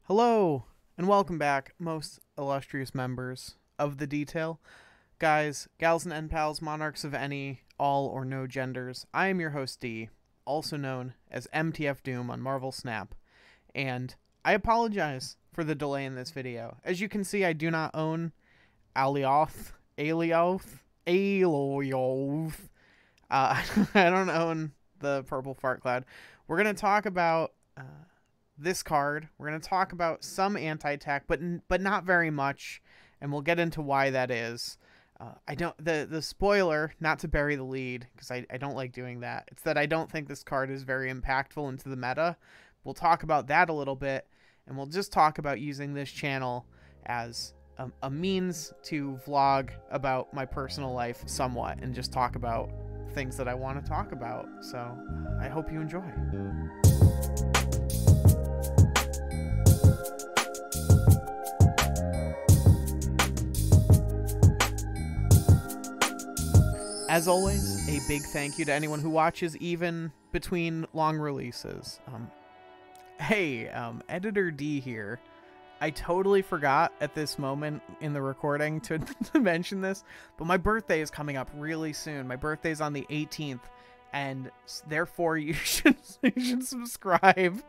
Hello, and welcome back, most illustrious members of the detail. Guys, gals, and N-pals, monarchs of any, all, or no genders. I am your host, D, also known as MtF DOOM on Marvel Snap, and I apologize for the delay in this video. As you can see, I do not own Alioth. I don't own the purple fart cloud. We're going to talk about this card. We're going to talk about some anti-attack, but not very much, and we'll get into why that is. The spoiler, not to bury the lead, because I don't like doing that, it's that I don't think this card is very impactful into the meta. We'll talk about that a little bit, and we'll just talk about using this channel as a means to vlog about my personal life somewhat, and just talk about things that I want to talk about. So I hope you enjoy. As always, a big thank you to anyone who watches even between long releases. Hey, Editor D here. I totally forgot at this moment in the recording to mention this, but my birthday is coming up really soon. My birthday's on the 18th, and therefore you should subscribe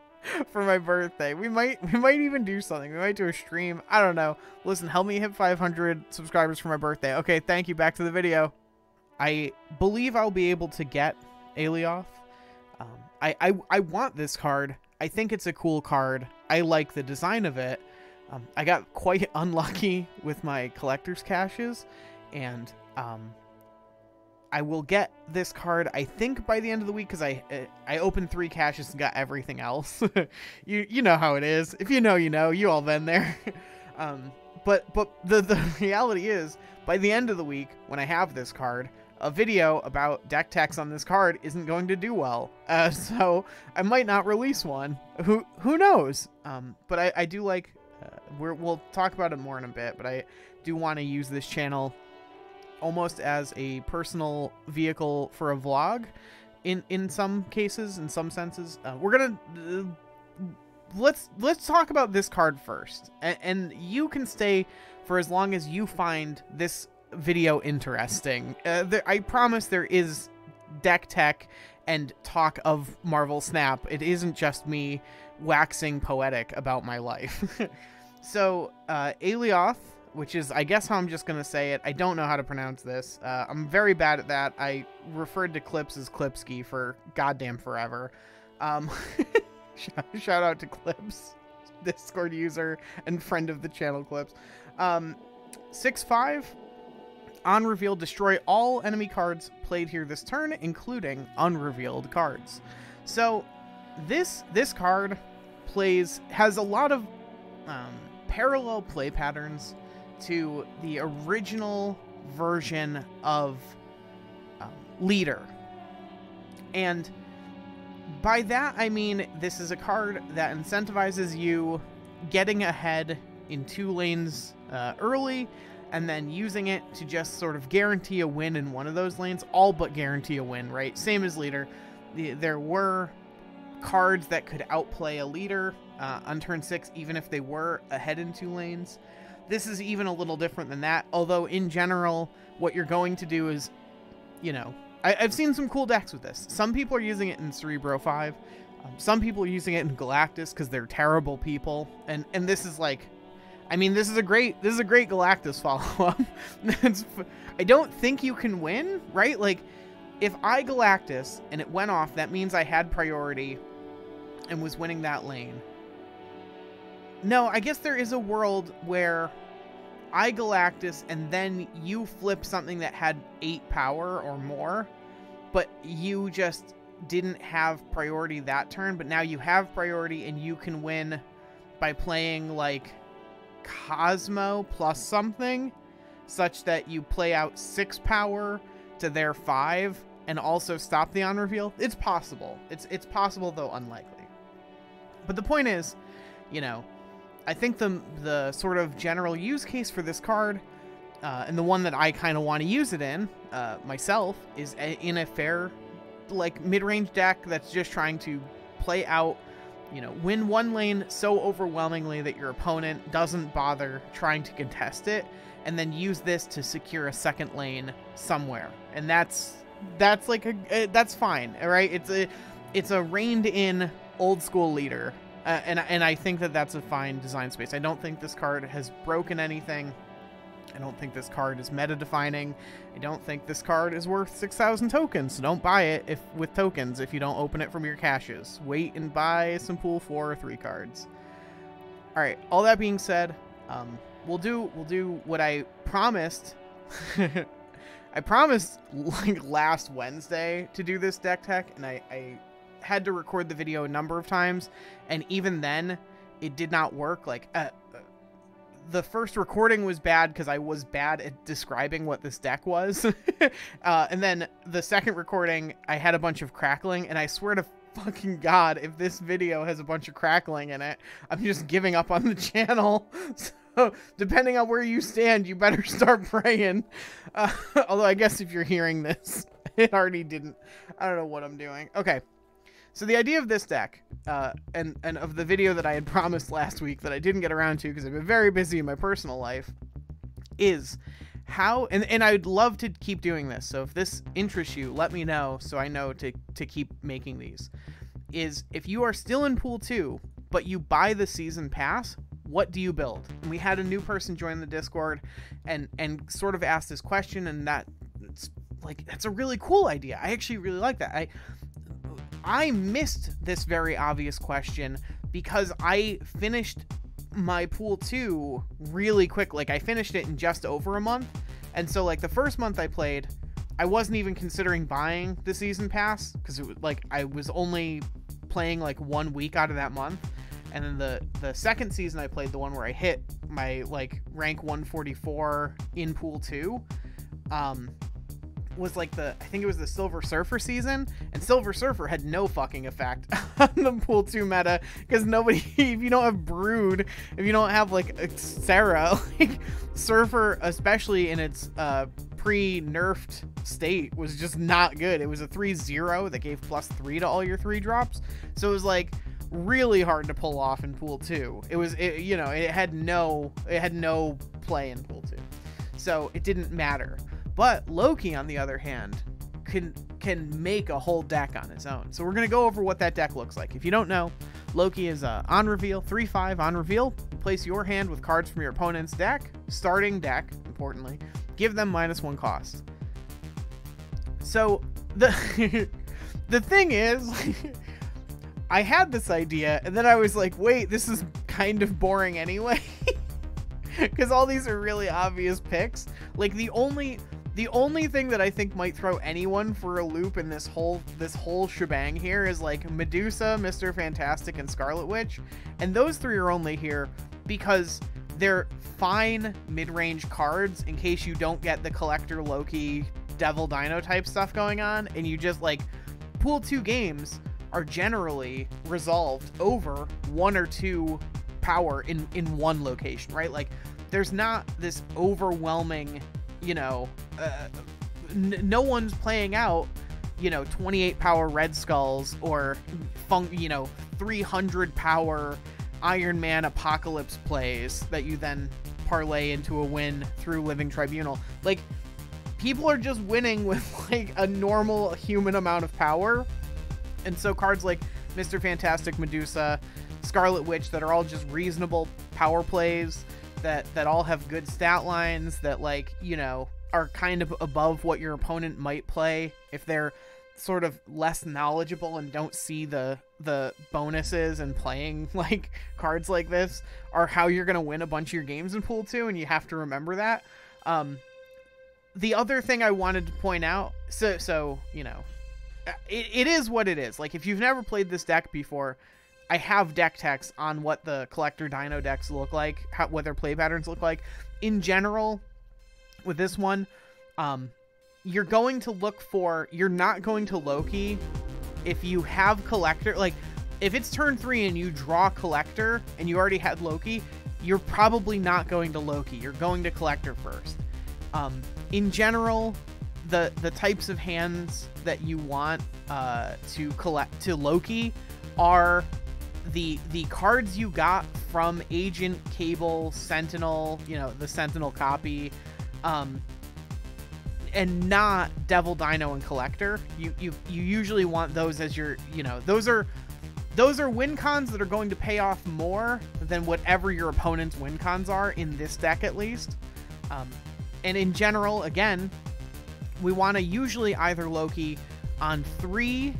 for my birthday. We might even do something. We might do a stream. I don't know. Listen, help me hit 500 subscribers for my birthday. Okay, thank you. Back to the video. I believe I'll be able to get Alioth. I want this card. I think it's a cool card. I like the design of it. I got quite unlucky with my collector's caches, and I will get this card, I think, by the end of the week, because I opened 3 caches and got everything else. you know how it is. If you know, you know. You all been there. But the reality is, by the end of the week, when I have this card, a video about deck techs on this card isn't going to do well. So I might not release one. Who knows? But I do like, we'll talk about it more in a bit, but I do want to use this channel almost as a personal vehicle for a vlog in some cases, in some senses. We're gonna let's talk about this card first, and you can stay for as long as you find this video interesting. I promise there is deck tech and talk of Marvel Snap. It isn't just me waxing poetic about my life. So Alioth, which is, I guess, how I'm just gonna say it. I don't know how to pronounce this. I'm very bad at that. I referred to Clips as Klipski for goddamn forever. Shout out to Clips, Discord user and friend of the channel, Clips. 6/5. On reveal, destroy all enemy cards played here this turn, including unrevealed cards. So this card has a lot of parallel play patterns to the original version of Leader. And by that I mean this is a card that incentivizes you getting ahead in 2 lanes early, and then using it to just sort of guarantee a win in one of those lanes, all but guarantee a win, right? Same as Leader. There were cards that could outplay a Leader on turn 6, even if they were ahead in 2 lanes. This is even a little different than that, although in general, what you're going to do is, you know, I've seen some cool decks with this. Some people are using it in Cerebro 5. Some people are using it in Galactus because they're terrible people, and this is like, I mean, this is a great Galactus follow-up. I don't think you can win, right? Like, if I Galactus and it went off, that means I had priority and was winning that lane. No, I guess there is a world where I Galactus and then you flip something that had 8 power or more, but you just didn't have priority that turn, but now you have priority and you can win by playing, like, Cosmo plus something, such that you play out 6 power to their 5 and also stop the on reveal. It's possible. It's possible, though unlikely. But the point is, you know, I think the sort of general use case for this card, and the one that I kind of want to use it in myself, is in a fair, like, mid-range deck that's just trying to play out You know, win one lane so overwhelmingly that your opponent doesn't bother trying to contest it, and then use this to secure a second lane somewhere. And that's like that's fine, all right? It's a reined in old school leader, and I think that that's a fine design space. I don't think this card has broken anything. I don't think this card is meta defining. I don't think this card is worth 6,000 tokens, so don't buy it with tokens if you don't open it from your caches. Wait and buy some pool 4 or 3 cards. All right, all that being said, we'll do what I promised. I promised like last Wednesday to do this deck tech, and I had to record the video a number of times, and even then it did not work. Like the first recording was bad because I was bad at describing what this deck was. And then the second recording, I had a bunch of crackling, and I swear to fucking God, if this video has a bunch of crackling in it, I'm just giving up on the channel. So depending on where you stand, you better start praying. Although I guess if you're hearing this, it already didn't. I don't know what I'm doing. Okay. So the idea of this deck, and of the video that I had promised last week that I didn't get around to because I've been very busy in my personal life, is how, and I'd love to keep doing this, so if this interests you, let me know so I know to keep making these, is if you are still in Pool 2, but you buy the Season Pass, what do you build? And we had a new person join the Discord and sort of asked this question, and that's a really cool idea. I actually really like that. I missed this very obvious question because I finished my Pool 2 really quick. Like, I finished it in just over a month. And so, like, the first month I played, I wasn't even considering buying the Season Pass because it was, like, I was only playing, like, 1 week out of that month. And then the second season I played, the one where I hit my, like, rank 144 in Pool 2, was like I think it was the Silver Surfer season, and Silver Surfer had no fucking effect on the Pool 2 meta because nobody, if you don't have Brood, if you don't have like Sarah, like Surfer, especially in its pre-nerfed state, was just not good. It was a 3-0 that gave +3 to all your 3 drops, so it was like really hard to pull off in Pool 2. It had no play in Pool 2, so it didn't matter. But Loki, on the other hand, can make a whole deck on his own. So we're going to go over what that deck looks like. If you don't know, Loki is on reveal, 3/5 on reveal. Place your hand with cards from your opponent's deck, starting deck, importantly. Give them -1 cost. So the thing is, I had this idea, and then I was like, wait, this is kind of boring anyway. Because all these are really obvious picks. Like, the only thing that I think might throw anyone for a loop in this whole shebang here is like Medusa, Mr. Fantastic, and Scarlet Witch, and those 3 are only here because they're fine mid-range cards in case you don't get the Collector Loki Devil Dino type stuff going on, and you just like Pool 2 games are generally resolved over 1 or 2 power in one location, right? Like, there's not this overwhelming, no one's playing out, 28 power Red Skulls or 300 power Iron Man Apocalypse plays that you then parlay into a win through Living Tribunal. Like, people are just winning with like a normal human amount of power, and so cards like Mr. Fantastic, Medusa, Scarlet Witch, that are all just reasonable power plays, that all have good stat lines, that like, are kind of above what your opponent might play if they're sort of less knowledgeable and don't see the bonuses and playing like cards like this, are how you're going to win a bunch of your games in Pool 2, and you have to remember that. The other thing I wanted to point out, so it is what it is. Like, if you've never played this deck before, I have deck techs on what the Collector Dino decks look like, what their play patterns look like. In general, with this one, you're going to look for, you're not going to Loki if you have Collector. Like, if it's turn 3 and you draw Collector and you already had Loki, you're probably not going to Loki. You're going to Collector first. In general, the types of hands that you want to collect to Loki are the cards you got from Agent, Cable, Sentinel, you know, the Sentinel copy, and not Devil, Dino, and Collector. You usually want those as your, you know, those are win cons that are going to pay off more than whatever your opponent's win cons are, in this deck at least. And in general, again, we want to usually either Loki on 3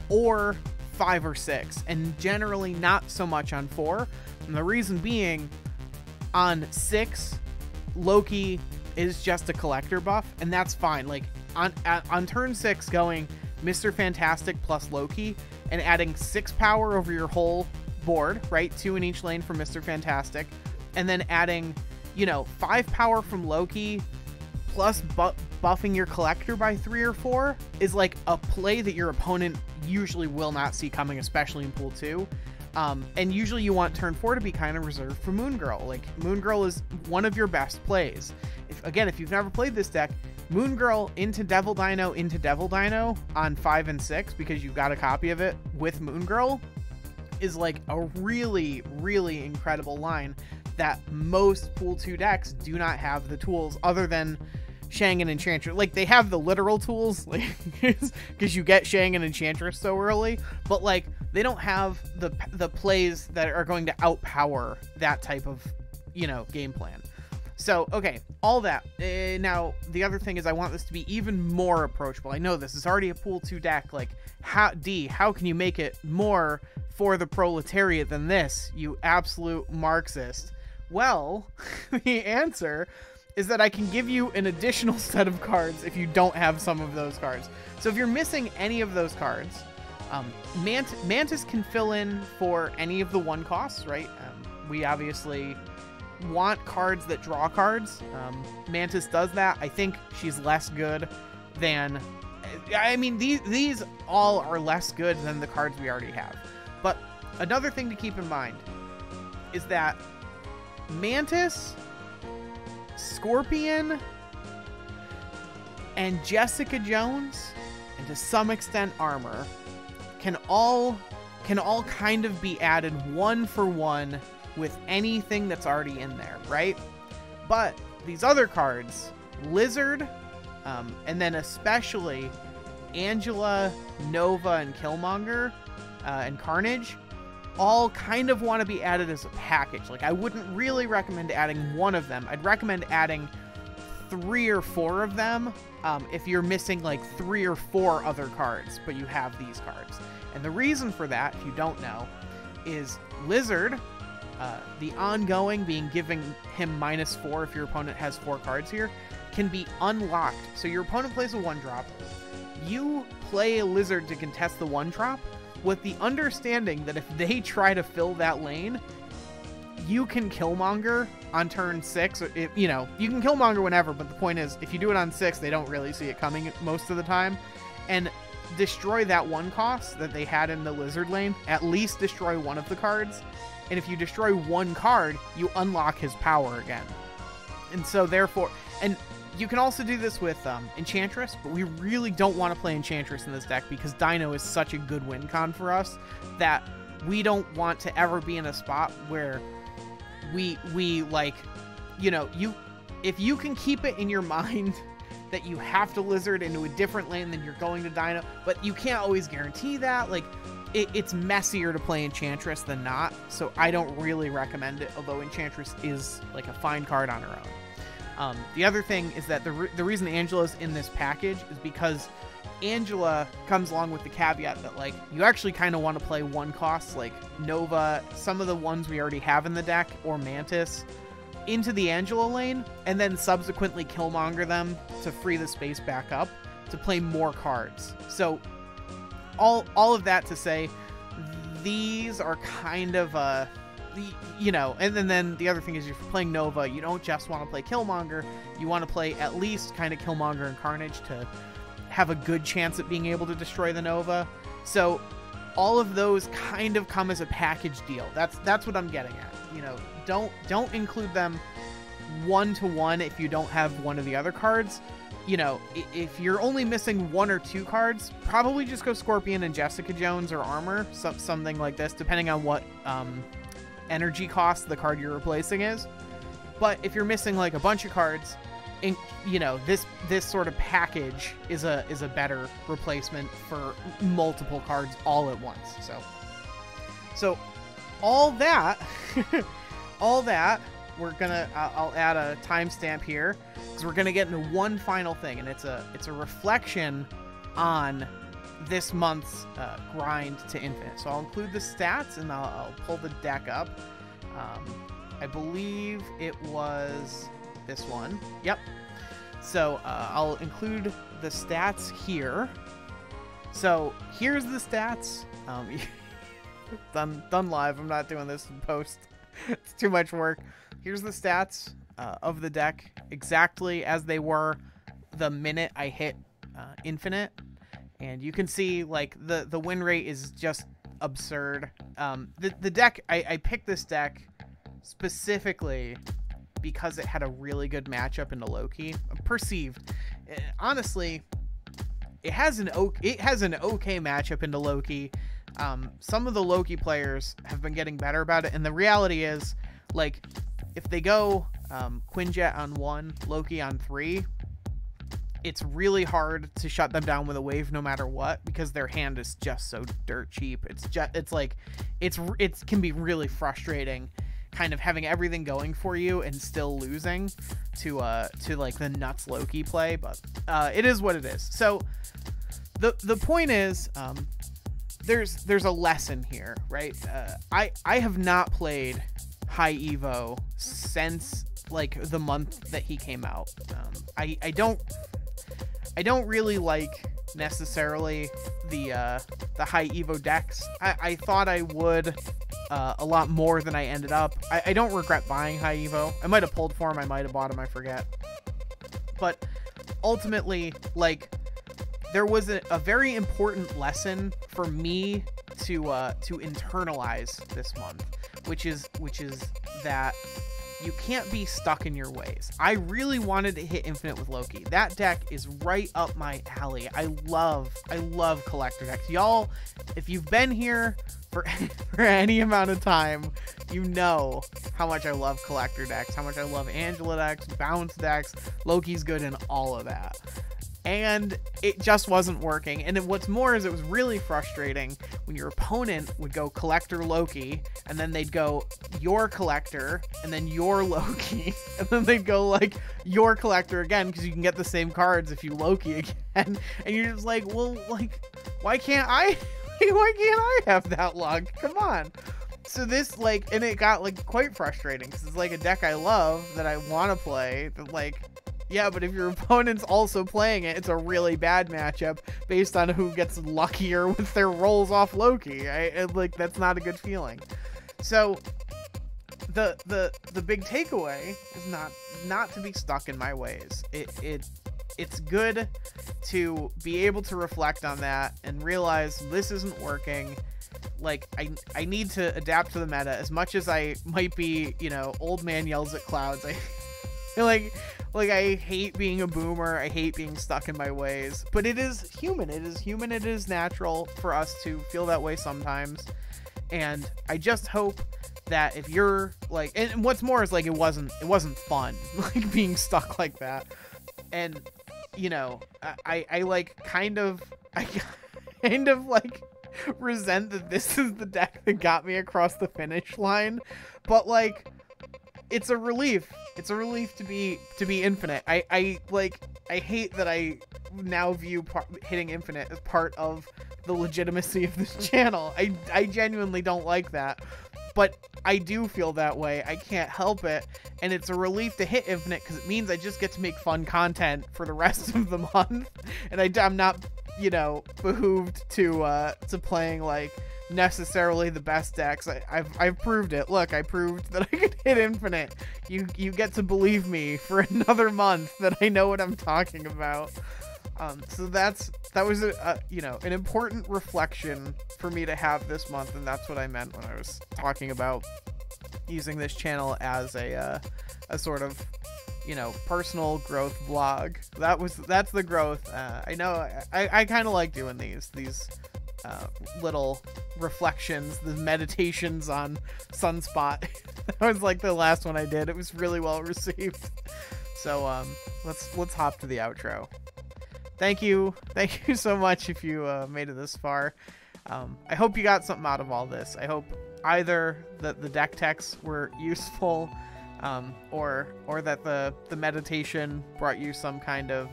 or 5 or 6, and generally not so much on 4. And the reason being, on 6, Loki is just a collector buff, and that's fine. Like on turn 6, going Mr. Fantastic plus Loki and adding 6 power over your whole board, right? 2 in each lane from Mr. Fantastic, and then adding, you know, 5 power from Loki plus buffing your collector by 3 or 4 is like a play that your opponent usually will not see coming, especially in pool 2. And usually you want turn 4 to be kind of reserved for Moon Girl. Like, Moon Girl is one of your best plays. If you've never played this deck, Moon Girl into Devil Dino on 5 and 6, because you've got a copy of it with Moon Girl, is like a really, really incredible line that most pool 2 decks do not have the tools, other than Shang and Enchantress. Like, they have the literal tools, like, because you get Shang and Enchantress so early, but like, they don't have the plays that are going to outpower that type of, you know, game plan. So, okay, all that. Now, the other thing is, I want this to be even more approachable. I know this is already a pool 2 deck. Like, how can you make it more for the proletariat than this, you absolute Marxist? Well, the answer is that I can give you an additional set of cards if you don't have some of those cards. So if you're missing any of those cards, Mantis can fill in for any of the 1 costs, right? We obviously want cards that draw cards. Mantis does that. I think she's less good than... I mean, these all are less good than the cards we already have. But another thing to keep in mind is that Mantis, Scorpion, and Jessica Jones, and to some extent Armor, can all kind of be added 1 for 1 with anything that's already in there, right? But these other cards, Lizard, and then especially Angela, Nova, and Killmonger, and Carnage, all kind of want to be added as a package. Like, I wouldn't really recommend adding 1 of them. I'd recommend adding 3 or 4 of them if you're missing like 3 or 4 other cards, but you have these cards. And the reason for that, if you don't know, is Lizard, the ongoing being giving him -4 if your opponent has 4 cards here, can be unlocked. So your opponent plays a 1-drop. You play a Lizard to contest the 1-drop, with the understanding that if they try to fill that lane, you can Killmonger on turn 6. You know, you can Killmonger whenever, but the point is, if you do it on 6, they don't really see it coming most of the time, and destroy that 1 cost that they had in the Lizard lane. At least destroy 1 of the cards, and if you destroy 1 card, you unlock his power again. And so therefore, and you can also do this with Enchantress, but we really don't want to play Enchantress in this deck because Dino is such a good win con for us that we don't want to ever be in a spot where we like, you know, if you can keep it in your mind that you have to Lizard into a different lane than you're going to Dino, but you can't always guarantee that. Like, it's messier to play Enchantress than not, so I don't really recommend it, although Enchantress is like a fine card on her own. The other thing is that the reason Angela's in this package is because Angela comes along with the caveat that, like, you actually kind of want to play 1 costs, like Nova, some of the ones we already have in the deck, or Mantis, into the Angela lane, and then subsequently Killmonger them to free the space back up to play more cards. So all of that to say, these are kind of you know, and then the other thing is, if you're playing Nova, you don't just want to play Killmonger, you want to play at least kind of Killmonger and Carnage to have a good chance at being able to destroy the Nova. So all of those kind of come as a package deal. That's what I'm getting at. You know, don't include them 1-to-1 if you don't have 1 of the other cards, you know, if you're only missing 1 or 2 cards, probably just go Scorpion and Jessica Jones or Armor, something like this, depending on what energy cost the card you're replacing is. But if you're missing like a bunch of cards, you know, this sort of package is a better replacement for multiple cards all at once. So all that, we're gonna, I'll add a timestamp here because we're gonna get into one final thing, and it's a reflection on this month's grind to Infinite. So I'll include the stats, and I'll pull the deck up. I believe it was this one. Yep. So I'll include the stats here. So here's the stats. Done live. I'm not doing this in post. It's too much work. Here's the stats of the deck exactly as they were the minute I hit Infinite. And you can see like the win rate is just absurd. The deck, I picked this deck specifically because it had a really good matchup into Loki. Perceived. Honestly, it has an okay matchup into Loki. Some of the Loki players have been getting better about it, and the reality is, like, if they go Quinjet on 1, Loki on 3, it's really hard to shut them down with a wave no matter what, because their hand is just so dirt cheap. It can be really frustrating kind of having everything going for you and still losing to like the nuts Loki play, but it is what it is. So the point is, there's a lesson here, right? I have not played High Evo since like the month that he came out. I don't really like necessarily the High Evo decks. I thought I would a lot more than I ended up. I don't regret buying High Evo. I might have pulled for him. I might have bought him. I forget. But ultimately, like, there was a very important lesson for me to internalize this month, which is that you can't be stuck in your ways. I really wanted to hit Infinite with Loki. That deck is right up my alley. I love collector decks. Y'all, if you've been here for any amount of time, you know how much I love collector decks, how much I love Angela decks, bounce decks. Loki's good in all of that. And it just wasn't working. And then what's more is it was really frustrating when your opponent would go collector Loki, and then they'd go your collector, and then your Loki, and then they'd go like your collector again, because you can get the same cards if you Loki again. And you're just like, well, like, why can't I have that luck? Come on. So this, like, and it got like quite frustrating because it's like a deck I love that I want to play, but like, yeah, but if your opponent's also playing it, it's a really bad matchup based on who gets luckier with their rolls off Loki. Like, that's not a good feeling. So the big takeaway is not to be stuck in my ways. It's good to be able to reflect on that and realize this isn't working. Like, I need to adapt to the meta as much as I might be, you know, old man yells at clouds. Like I hate being a boomer. I hate being stuck in my ways, but it is human. It is natural for us to feel that way sometimes. And I just hope that if you're like, and what's more is like, it wasn't fun, like being stuck like that. And, you know, I kind of like resent that this is the deck that got me across the finish line, but like, it's a relief. It's a relief to be Infinite. I hate that I now view hitting Infinite as part of the legitimacy of this channel. I genuinely don't like that, but I do feel that way. I can't help it, and it's a relief to hit Infinite because it means I just get to make fun content for the rest of the month, and I'm not, you know, behooved to playing like necessarily the best decks. I've proved it. Look, I proved that I could hit Infinite. You get to believe me for another month that I know what I'm talking about. So that was a you know, an important reflection for me to have this month, and that's what I meant when I was talking about using this channel as a sort of you know, personal growth vlog. That's the growth. I know I kind of like doing these little reflections, the meditations on Sunspot. That was like the last one I did. It was really well received. So let's hop to the outro. Thank you so much if you made it this far. I hope you got something out of all this. I hope either that the deck techs were useful, or that the meditation brought you some kind of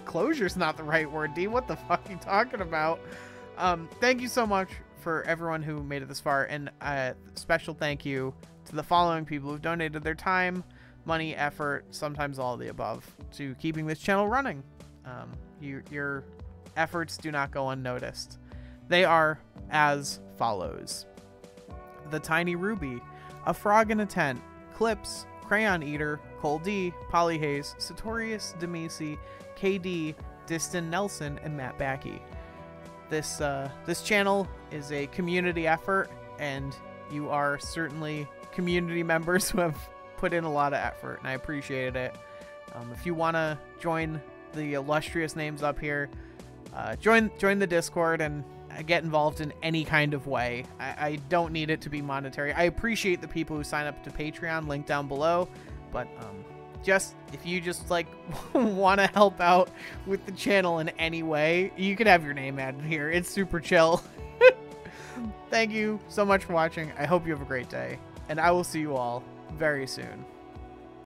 closure's not the right word, D. What the fuck are you talking about? Thank you so much for everyone who made it this far, and special thank you to the following people who've donated their time, money, effort, sometimes all of the above, to keeping this channel running. Your efforts do not go unnoticed. They are as follows: The Tiny Ruby, A Frog in a Tent, Clips, Crayon Eater, Cole D, Polyhaze, Sartorius Demisi, KD, Diston Nelson, and Matt Backey. This channel is a community effort, and you are certainly community members who have put in a lot of effort, and I appreciated it. If you want to join the illustrious names up here, join the Discord and get involved in any kind of way. I don't need it to be monetary. I appreciate the people who sign up to Patreon, link down below, but just if you just like want to help out with the channel in any way, you could have your name added here. It's super chill. Thank you so much for watching. I hope you have a great day, and I will see you all very soon.